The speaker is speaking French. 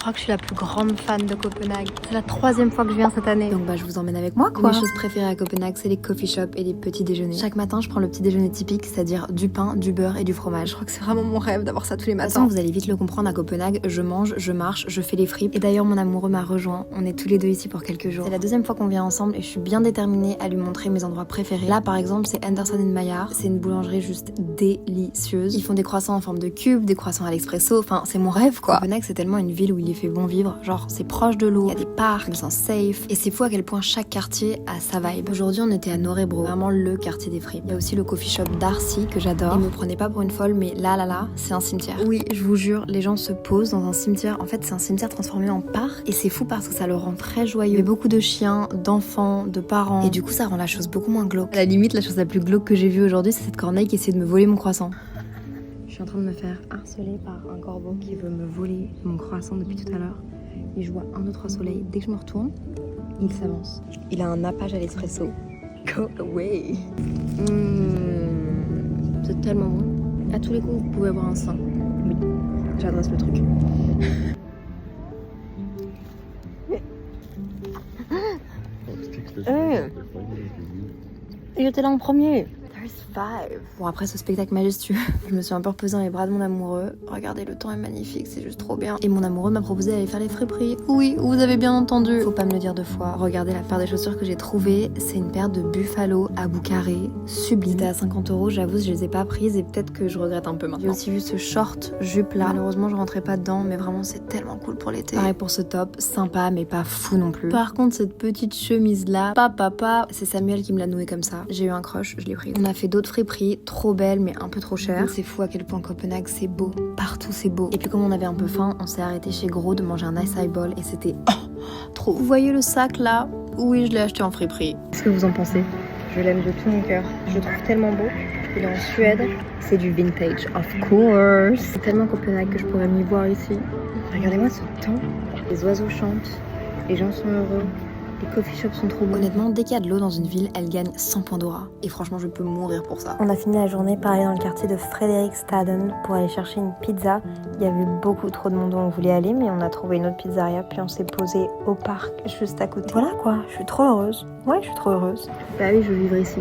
crois que je suis la plus grande fan de Copenhague. C'est la 3e fois que je viens cette année. Donc je vous emmène avec moi quoi. Mes choses préférées à Copenhague, c'est les coffee shops et les petits déjeuners. Chaque matin, je prends le petit déjeuner typique, c'est-à-dire du pain, du beurre et du fromage. Je crois que c'est vraiment mon rêve d'avoir ça tous les matins. De toute façon, vous allez vite le comprendre, à Copenhague, je mange, je marche, je fais les fripes. Et d'ailleurs, mon amoureux m'a rejoint. On est tous les deux ici pour quelques jours. C'est la 2e fois qu'on vient ensemble et je suis bien déterminée à lui montrer mes endroits préférés. Là, par exemple, c'est Anderson & Maillard. C'est une boulangerie juste délicieuse. Ils font des croissants en forme de cube, des croissants à l'expresso. Enfin, c'est mon rêve quoi. Copenhague, c'est tellement une ville où il fait bon vivre. Genre, c'est proche de l'eau, il y a des parcs, je me sens safe. Et c'est fou à quel point chaque quartier a sa vibe. Aujourd'hui, on était à Norebro, vraiment le quartier des fripes. Il y a aussi le coffee shop Darcy que j'adore. Et me prenez pas pour une folle, mais là, c'est un cimetière. Oui, je vous jure, les gens se posent dans un cimetière. En fait, c'est un cimetière transformé en parc. Et c'est fou parce que ça le rend très joyeux. Il y a beaucoup de chiens, d'enfants, de parents. Et du coup, ça rend la chose beaucoup moins glauque. À la limite, la chose la plus glauque que j'ai vue aujourd'hui, c'est cette corneille qui essaie de me voler mon croissant. Je suis en train de me faire harceler par un corbeau qui veut me voler mon croissant depuis tout à l'heure. Et je vois un autre soleil. Dès que je me retourne, il s'avance. Il a un nappage à l'espresso. Go away. C'est tellement bon. À tous les coups, vous pouvez avoir un sein. Oui, j'adresse le truc. Il était là en premier. Bon, après ce spectacle majestueux, je me suis un peu reposée dans les bras de mon amoureux. Regardez, le temps est magnifique, c'est juste trop bien. Et mon amoureux m'a proposé d'aller faire les friperies. Oui, vous avez bien entendu. Faut pas me le dire 2 fois. Regardez la paire de chaussures que j'ai trouvée. C'est une paire de Buffalo à bout carré. Sublime. C'était à 50 €, j'avoue, je les ai pas prises et peut-être que je regrette un peu maintenant. J'ai aussi vu ce short jupe là. Malheureusement, je rentrais pas dedans, mais vraiment, c'est tellement cool pour l'été. Pareil pour ce top, sympa, mais pas fou non plus. Par contre, cette petite chemise là, papa, c'est Samuel qui me l'a nouée comme ça. J'ai eu un crush, je l'ai prise. On a fait d'autres friperies, trop belles mais un peu trop chères. C'est fou à quel point Copenhague c'est beau, partout c'est beau. Et puis comme on avait un peu faim, on s'est arrêté chez Gros de manger un ice ball et c'était trop. Vous voyez le sac là? Oui, je l'ai acheté en friperie. Qu'est-ce que vous en pensez? Je l'aime de tout mon cœur. Je le trouve tellement beau. Il est en Suède. C'est du vintage, of course. C'est tellement Copenhague que je pourrais m'y voir ici. Regardez-moi ce temps. Les oiseaux chantent, les gens sont heureux. Les coffee shops sont trop beaux. Honnêtement, dès qu'il y a de l'eau dans une ville, elle gagne 100 points d'aura. Et franchement, je peux mourir pour ça. On a fini la journée par aller dans le quartier de Frederiksstaden pour aller chercher une pizza. Il y avait beaucoup trop de monde où on voulait aller, mais on a trouvé une autre pizzeria, puis on s'est posé au parc juste à côté. Voilà quoi, je suis trop heureuse. Ouais, je suis trop heureuse. Bah oui, je veux vivre ici.